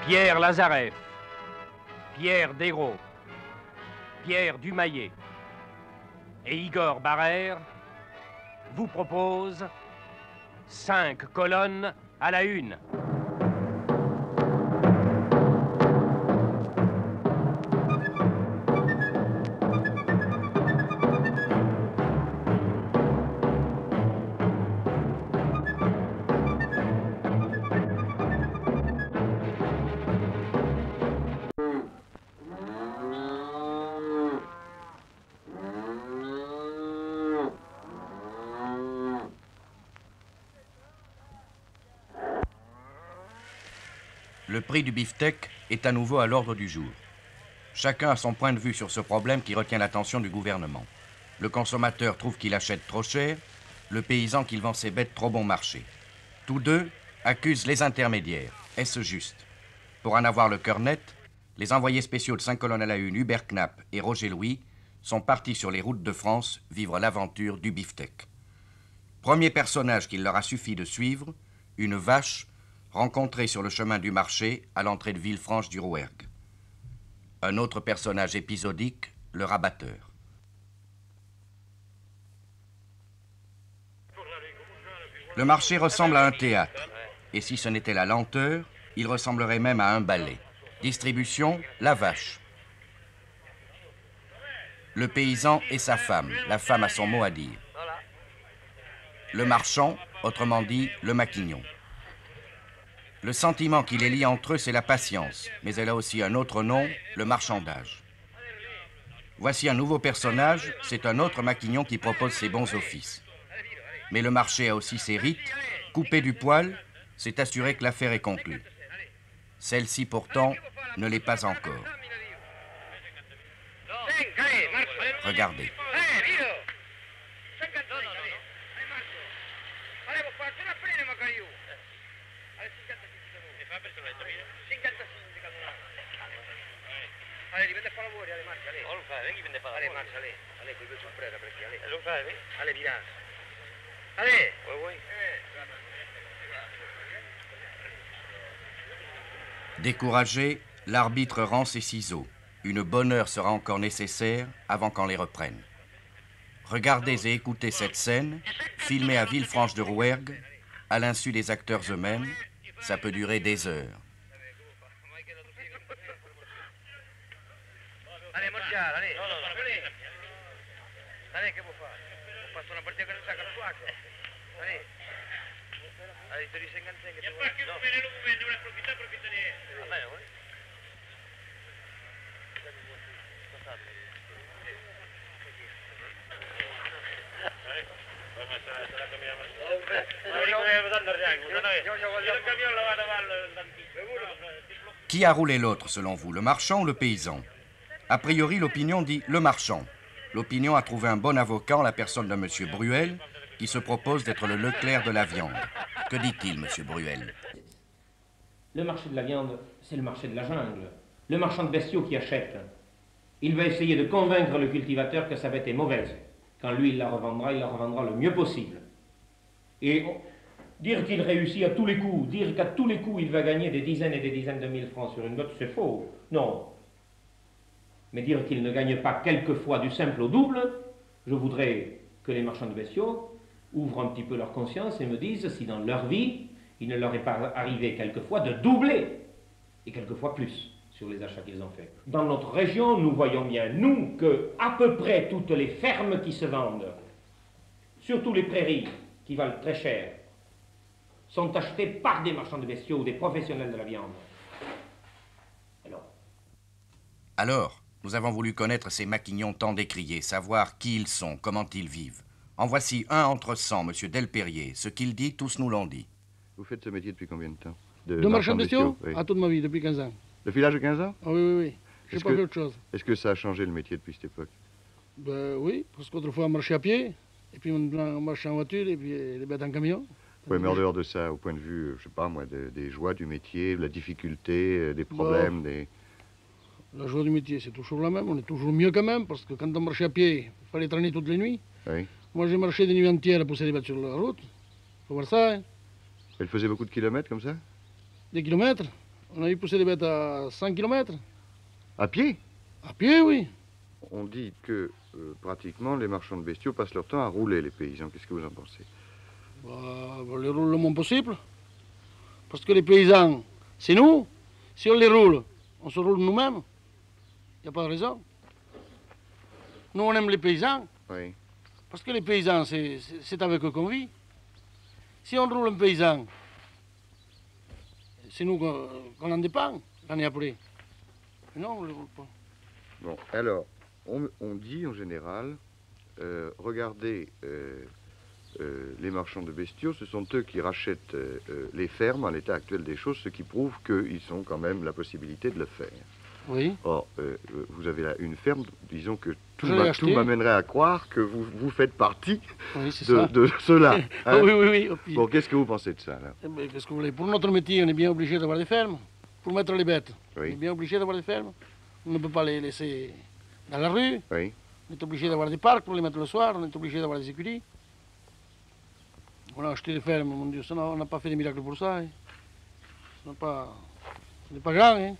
Pierre Lazareff, Pierre Desgros, Pierre Dumayet et Igor Barrère vous proposent 5 colonnes à la une. Le prix du beefsteak est à nouveau à l'ordre du jour. Chacun a son point de vue sur ce problème qui retient l'attention du gouvernement. Le consommateur trouve qu'il achète trop cher, le paysan qu'il vend ses bêtes trop bon marché. Tous deux accusent les intermédiaires. Est-ce juste? Pour en avoir le cœur net, les envoyés spéciaux de 5 colonnes à la une, Hubert Knapp et Roger Louis, sont partis sur les routes de France vivre l'aventure du beefsteak. Premier personnage qu'il leur a suffi de suivre, une vache rencontrée sur le chemin du marché à l'entrée de Villefranche du Rouergue. Un autre personnage épisodique, le rabatteur. Le marché ressemble à un théâtre, et si ce n'était la lenteur, il ressemblerait même à un ballet. Distribution, la vache. Le paysan et sa femme, la femme a son mot à dire. Le marchand, autrement dit, le maquignon. Le sentiment qui les lie entre eux, c'est la patience, mais elle a aussi un autre nom, le marchandage. Voici un nouveau personnage, c'est un autre maquignon qui propose ses bons offices. Mais le marché a aussi ses rites. Couper du poil, c'est assurer que l'affaire est conclue. Celle-ci, pourtant, ne l'est pas encore. Regardez. Ale, dipende fa lavori, Ale, marcia, Ale. Non lo fai, chi dipende fa lavori? Ale, marcia, Ale. Ale, qui sono presa perché, Ale. Lo fai, Ale? Ale, dirà. Ale! Vuoi? Découragé, l'arbitre rend ses ciseaux. Une bonne heure sera encore nécessaire avant qu'on les reprenne. Regardez et écoutez cette scène, filmée à Villefranche de Rouergue, à l'insu des acteurs eux-mêmes. Ça peut durer des heures. Ale, marciare, Ale. No, Ale. Ale, che può fare? Ho fatto una partita con il sacco, la sua acqua. Ale. Ale, ti risenganze che ti vuoi. No. Bene, non vuoi approfittare di... Va bene, vuoi? Qui a roulé l'autre, selon vous, le marchand ou le paysan? A priori, l'opinion dit le marchand. L'opinion a trouvé un bon avocat en la personne de M. Bruel, qui se propose d'être le Leclerc de la viande. Que dit-il, M. Bruel? Le marché de la viande, c'est le marché de la jungle. Le marchand de bestiaux qui achète, il va essayer de convaincre le cultivateur que sa bête est mauvaise. Quand lui, il la revendra le mieux possible. Et dire qu'il réussit à tous les coups, dire qu'à tous les coups, il va gagner des dizaines et des dizaines de mille francs sur une bête, c'est faux. Non. Mais dire qu'il ne gagne pas quelquefois du simple au double, je voudrais que les marchands de bestiaux ouvrent un petit peu leur conscience et me disent si dans leur vie, il ne leur est pas arrivé quelquefois de doubler, et quelquefois plus, sur les achats qu'ils ont faits. Dans notre région, nous voyons bien, nous, que à peu près toutes les fermes qui se vendent, surtout les prairies, qui valent très cher, sont achetées par des marchands de bestiaux ou des professionnels de la viande. Alors, nous avons voulu connaître ces maquignons tant décriés, savoir qui ils sont, comment ils vivent. En voici un entre 100, M. Delperrier. Ce qu'il dit, tous nous l'ont dit. Vous faites ce métier depuis combien de temps? De marchand de bestiaux? Oui. À toute ma vie, depuis 15 ans. Depuis l'âge de 15 ans? Ah, oui. Je n'ai pas fait autre chose. Est-ce que ça a changé le métier depuis cette époque? Ben oui, parce qu'autrefois on marchait à pied, et puis on marchait en voiture, et puis les bêtes en camion. Oui, mais en dehors de ça, au point de vue, je sais pas moi, des joies du métier, de la difficulté, des problèmes, des... La joie du métier, c'est toujours la même. On est toujours mieux quand même, parce que quand on marchait à pied, il fallait traîner toutes les nuits. Oui. Moi, j'ai marché des nuits entières à pousser des bêtes sur la route. Faut voir ça, hein. Elle faisait beaucoup de kilomètres comme ça? Des kilomètres? On a eu poussé des bêtes à 100 km. À pied? À pied, oui. On dit que pratiquement les marchands de bestiaux passent leur temps à rouler les paysans. Qu'est-ce que vous en pensez? On les roule le moins possible. Parce que les paysans, c'est nous. Si on les roule, on se roule nous-mêmes. Il n'y a pas de raison. Nous, on aime les paysans. Oui. Parce que les paysans, c'est avec eux qu'on vit. Si on roule un paysan, c'est nous qu'on en dépend l'année après. Mais non, on ne le roule pas. Bon, alors, on dit en général, regardez, les marchands de bestiaux, ce sont eux qui rachètent les fermes en l'état actuel des choses, ce qui prouve qu'ils ont quand même la possibilité de le faire. Oui. Or, vous avez là une ferme, disons que tout m'amènerait à croire que vous faites partie oui, ça. de cela. Hein? Oui. Bon, qu'est-ce que vous pensez de ça, là? Qu'est-ce que vous voulez? Pour notre métier, on est bien obligé d'avoir des fermes. Pour mettre les bêtes, oui. On est bien obligé d'avoir des fermes. On ne peut pas les laisser dans la rue. Oui. On est obligé d'avoir des parcs pour les mettre le soir. On est obligé d'avoir des écuries. On a acheté des fermes, mon Dieu, on n'a pas fait des miracles pour ça. Hein. Ce n'est pas grand. Hein.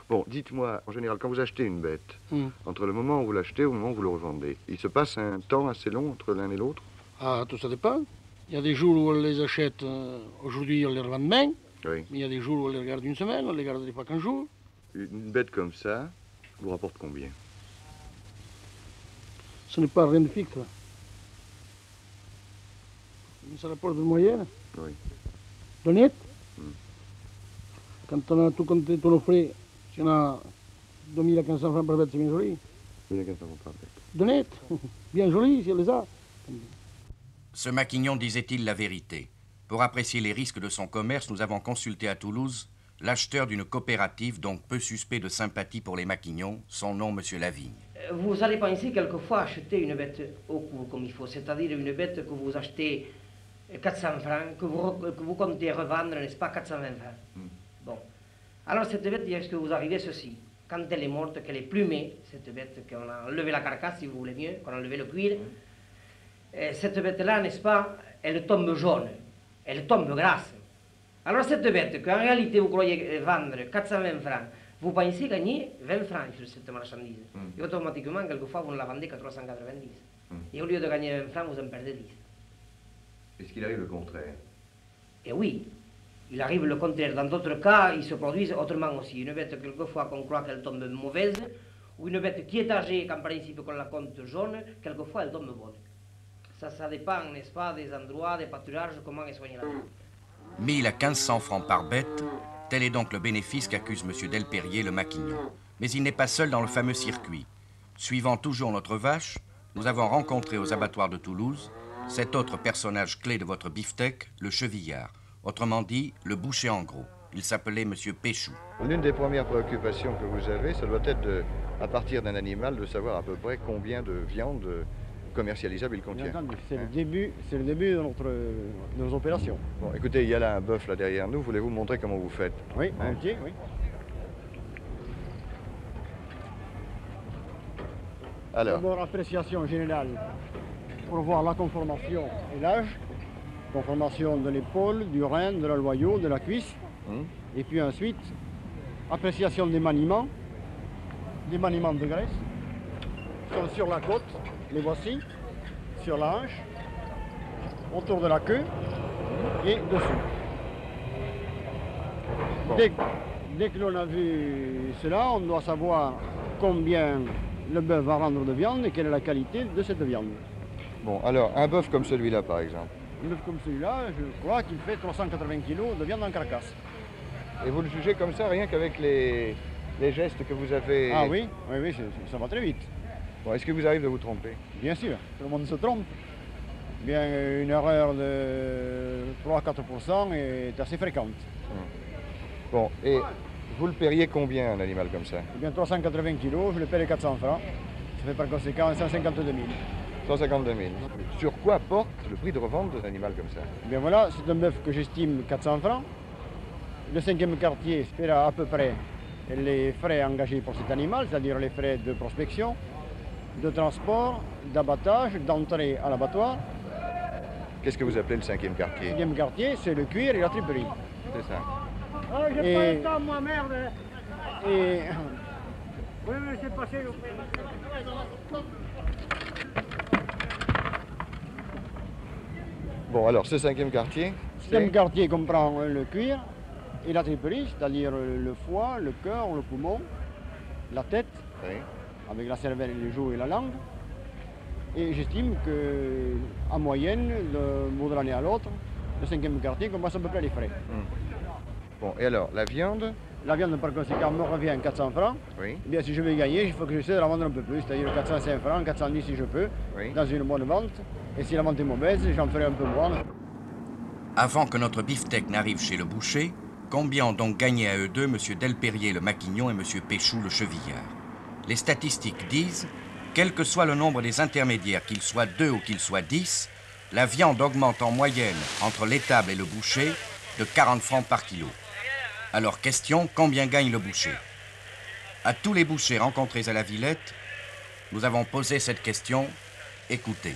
Bon, dites-moi, en général, quand vous achetez une bête, entre le moment où vous l'achetez et le moment où vous le revendez, il se passe un temps assez long entre l'un et l'autre? Ah, tout ça dépend. Il y a des jours où on les achète aujourd'hui, on les revend demain. Oui. Mais il y a des jours où on les regarde une semaine, on les garde des fois 15 jours. Une bête comme ça vous rapporte combien? Ce n'est pas rien de fixe, là. Ça rapporte une moyenne. Oui. De net. Quand on a tout compté, tous nos frais, si on a 2000 à 1500 francs par bête, c'est bien joli. 1500 francs par bête. De net. Bien joli, si on les a. Ce maquignon disait-il la vérité. Pour apprécier les risques de son commerce, nous avons consulté à Toulouse l'acheteur d'une coopérative, donc peu suspect de sympathie pour les maquignons, son nom, Monsieur Lavigne. Vous allez penser quelquefois acheter une bête au cours comme il faut, c'est-à-dire une bête que vous achetez 400 francs, que vous comptez revendre, n'est-ce pas, 420 francs. Bon. Alors cette bête, il y a ce que vous arrivez ceci. Quand elle est morte, qu'elle est plumée, cette bête, qu'on a enlevé la carcasse, si vous voulez mieux, qu'on a enlevé le cuir, cette bête-là, n'est-ce pas, elle tombe jaune, elle tombe grasse. Alors cette bête, qu'en réalité vous croyez vendre 420 francs, vous pensez gagner 20 francs sur cette marchandise. Et automatiquement, quelquefois, vous ne la vendez qu'à 390. Et au lieu de gagner 20 francs, vous en perdez 10. Est-ce qu'il arrive le contraire? Et oui, il arrive le contraire. Dans d'autres cas, ils se produisent autrement aussi. Une bête, quelquefois, qu'on croit qu'elle tombe mauvaise, ou une bête qui est âgée, qu'en principe, qu'on la compte jaune, quelquefois, elle tombe bonne. Ça dépend, n'est-ce pas, des endroits, des pâturages, comment est soignée la bête. 1000 à 1500 francs par bête, tel est donc le bénéfice qu'accuse M. Delperrier, le maquignon. Mais il n'est pas seul dans le fameux circuit. Suivant toujours notre vache, nous avons rencontré aux abattoirs de Toulouse cet autre personnage clé de votre beefsteak, le chevillard. Autrement dit, le boucher en gros. Il s'appelait M. Péchou. L'une des premières préoccupations que vous avez, ça doit être, à partir d'un animal, de savoir à peu près combien de viande commercialisable il contient. C'est le début de nos opérations. Bon, écoutez, il y a là un bœuf là derrière nous. Voulez-vous montrer comment vous faites? Oui, un pied, oui. Alors. D'abord, appréciation générale pour voir la conformation et l'âge. Conformation de l'épaule, du rein, de la loyau, de la cuisse. Et puis ensuite, appréciation des maniements de graisse. Ils sont sur la côte, les voici, sur la hanche, autour de la queue et dessous. Bon. Dès que l'on a vu cela, on doit savoir combien le bœuf va rendre de viande et quelle est la qualité de cette viande. Bon, alors, un bœuf comme celui-là, par exemple. Un bœuf comme celui-là, je crois qu'il fait 380 kg de viande en carcasse. Et vous le jugez comme ça, rien qu'avec les gestes que vous avez... Ah oui, ça va très vite. Bon, est-ce que vous arrivez de vous tromper? Bien sûr, tout le monde se trompe. Bien, une erreur de 3-4% est assez fréquente. Bon, et vous le paieriez combien, un animal comme ça? Eh bien, 380 kg, je le paie les 400 francs. Ça fait par conséquent 152 000. 152 000. Sur quoi porte le prix de revente d'un animal comme ça? Eh bien voilà, c'est un bœuf que j'estime 400 francs. Le 5e quartier paiera à peu près les frais engagés pour cet animal, c'est-à-dire les frais de prospection, de transport, d'abattage, d'entrée à l'abattoir. Qu'est-ce que vous appelez le 5e quartier? Le 5e quartier, c'est le cuir et la triperie. C'est ça. Ah, j'ai pas le temps, moi, merde. Et... Oui, mais c'est passé. Bon, alors, ce 5e quartier, Le 5e quartier comprend le cuir et la triperie, c'est-à-dire le foie, le cœur, le poumon, la tête, oui. avec la cervelle, les joues et la langue. Et j'estime qu'en moyenne, d'un bout de l'année à l'autre, le 5e quartier commence à peu près les frais. Bon, et alors, la viande? La viande, par conséquent, me revient 400 francs. Oui. Eh bien, si je veux gagner, il faut que j'essaie de la vendre un peu plus, c'est-à-dire 405 francs, 410 si je peux, Oui. dans une bonne vente. Et si la vente est mauvaise, j'en ferai un peu moins. Avant que notre beefsteak n'arrive chez le boucher, combien ont donc gagné à eux deux M. Delperrier le maquignon et M. Péchou le chevillard? Les statistiques disent, quel que soit le nombre des intermédiaires, qu'ils soient 2 ou qu'ils soient 10, la viande augmente en moyenne entre l'étable et le boucher de 40 francs par kilo. Alors question, combien gagne le boucher? À tous les bouchers rencontrés à la Villette, nous avons posé cette question. Écoutez.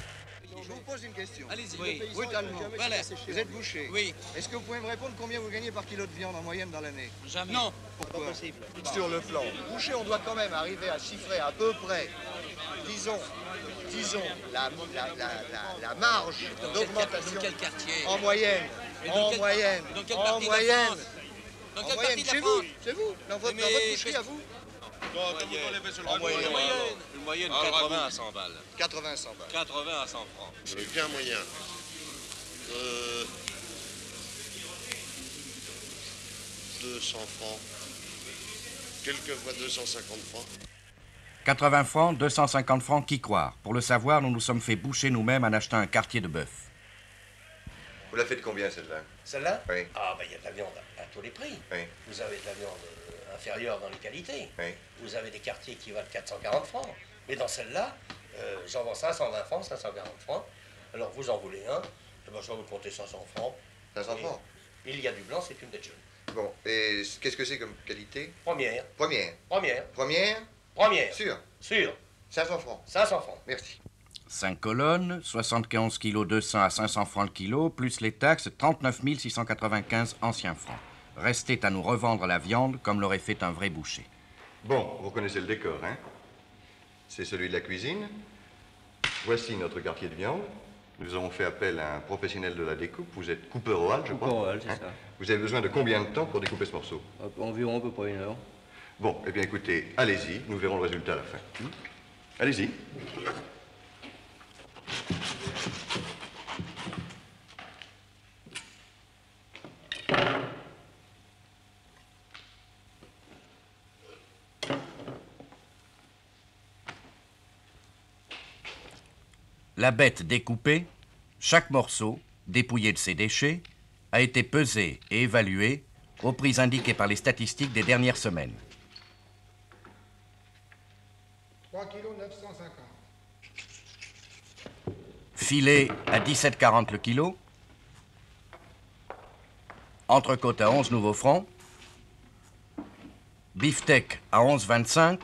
Je vous pose une question. Allez-y. Oui. Brutalement. Voilà. Vous êtes boucher. Oui. Est-ce que vous pouvez me répondre combien vous gagnez par kilo de viande en moyenne dans l'année? Jamais. Non. Pourquoi? Sur le plan. Boucher, on doit quand même arriver à chiffrer à peu près, disons, la marge d'augmentation. Dans quel quartier? En moyenne. Dans quelle partie de la France? Dans quelle partie de la France? C'est vous. Dans votre boucherie à vous? En moyenne, 80 à 100 balles. 80 à 100 balles. 80 à 100 francs. C'est bien moyen. 200 francs. Quelquefois 250 francs. 80 francs, 250 francs, qui croire? Pour le savoir, nous nous sommes fait boucher nous-mêmes en achetant un quartier de bœuf. Vous la faites combien, celle-là? Celle-là? Oui. Ah, ben il y a de la viande à tous les prix. Oui. Vous avez de la viande inférieure dans les qualités. Oui. Vous avez des quartiers qui valent 440 francs. Mais dans celle-là, j'en vends 520 francs, 540 francs. Alors vous en voulez un, eh ben, je vais vous compter 500 francs. 500 francs? Il y a du blanc, c'est une jaune. Bon, et qu'est-ce que c'est comme qualité? Première. Première. Première. Première? Première. Sûr? Sûr. 500 francs. 500 francs. Merci. 5 colonnes, 71 kg 200 à 500 francs le kilo, plus les taxes, 39 695 anciens francs. Restait à nous revendre la viande comme l'aurait fait un vrai boucher. Bon, vous connaissez le décor, hein? C'est celui de la cuisine. Voici notre quartier de viande. Nous avons fait appel à un professionnel de la découpe. Vous êtes coupeur oral, je crois. Coupeur oral, c'est hein? ça. Vous avez besoin de combien de temps pour découper ce morceau? Environ à peu près 1 heure. Bon, eh bien écoutez, allez-y, nous verrons le résultat à la fin. Allez-y. La bête découpée, chaque morceau, dépouillé de ses déchets, a été pesé et évalué au prix indiqué par les statistiques des dernières semaines. 3 kg 950. Filet à 17,40 le kilo. Entrecôte à 11 nouveaux francs. Beefsteak à 11,25,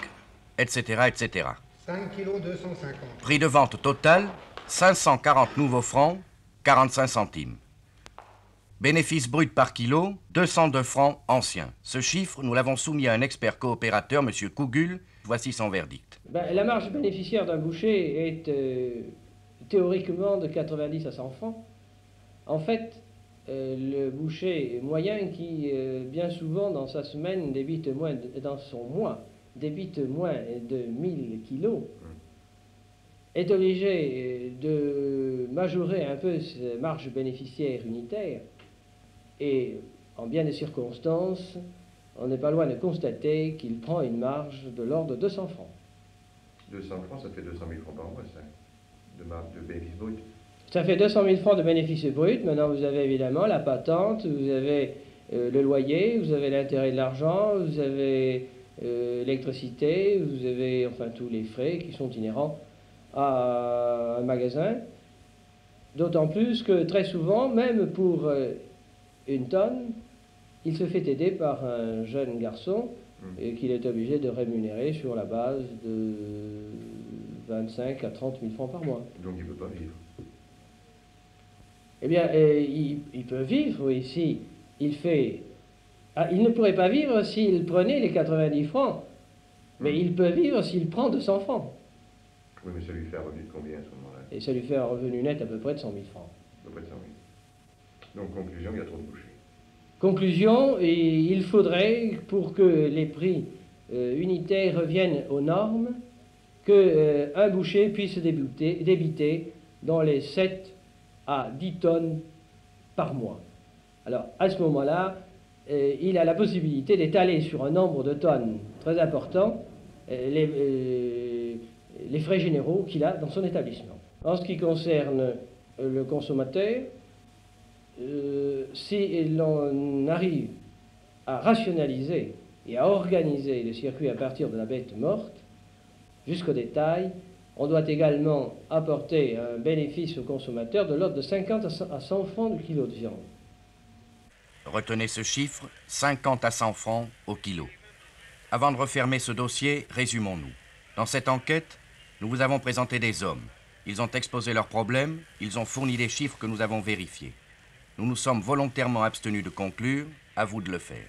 etc., etc. 5 kg 250. Prix de vente total, 540 nouveaux francs, 45 centimes. Bénéfice brut par kilo, 202 francs anciens. Ce chiffre, nous l'avons soumis à un expert coopérateur, M. Kougul. Voici son verdict. La marge bénéficiaire d'un boucher est théoriquement de 90 à 100 francs. En fait, le boucher moyen qui, bien souvent, dans sa semaine, débite moins, dans son mois, débite moins de 1000 kilos, est obligé de majorer un peu ses marges bénéficiaires unitaires. Et en bien des circonstances, on n'est pas loin de constater qu'il prend une marge de l'ordre de 200 francs. 200 francs, ça fait 200 000 francs par mois, ça, de bénéfice brut. Ça fait 200 000 francs de bénéfice brut. Maintenant, vous avez évidemment la patente, vous avez le loyer, vous avez l'intérêt de l'argent, vous avez l'électricité, vous avez enfin tous les frais qui sont inhérents à un magasin. D'autant plus que très souvent, même pour une tonne, il se fait aider par un jeune garçon qu'il est obligé de rémunérer sur la base de 25 à 30 000 francs par mois. Donc il ne peut pas vivre. Eh bien, il peut vivre, oui, si il fait Ah, il ne pourrait pas vivre s'il prenait les 90 francs, mais il peut vivre s'il prend 200 francs. Oui, mais ça lui fait un revenu de combien à ce moment-là? Et ça lui fait un revenu net à peu près de 100 000 francs. À peu près de 100 000. Donc, conclusion, il y a trop de bouchers. Conclusion, et il faudrait, pour que les prix unitaires reviennent aux normes, qu'un boucher puisse débiter dans les 7 à 10 tonnes par mois. Alors, à ce moment-là, il a la possibilité d'étaler sur un nombre de tonnes très important les frais généraux qu'il a dans son établissement. En ce qui concerne le consommateur, si l'on arrive à rationaliser et à organiser le circuit à partir de la bête morte, jusqu'au détail, on doit également apporter un bénéfice au consommateur de l'ordre de 50 à 100 francs du kilo de viande. Retenez ce chiffre, 50 à 100 francs au kilo. Avant de refermer ce dossier, résumons-nous. Dans cette enquête, nous vous avons présenté des hommes. Ils ont exposé leurs problèmes, ils ont fourni des chiffres que nous avons vérifiés. Nous nous sommes volontairement abstenus de conclure, à vous de le faire.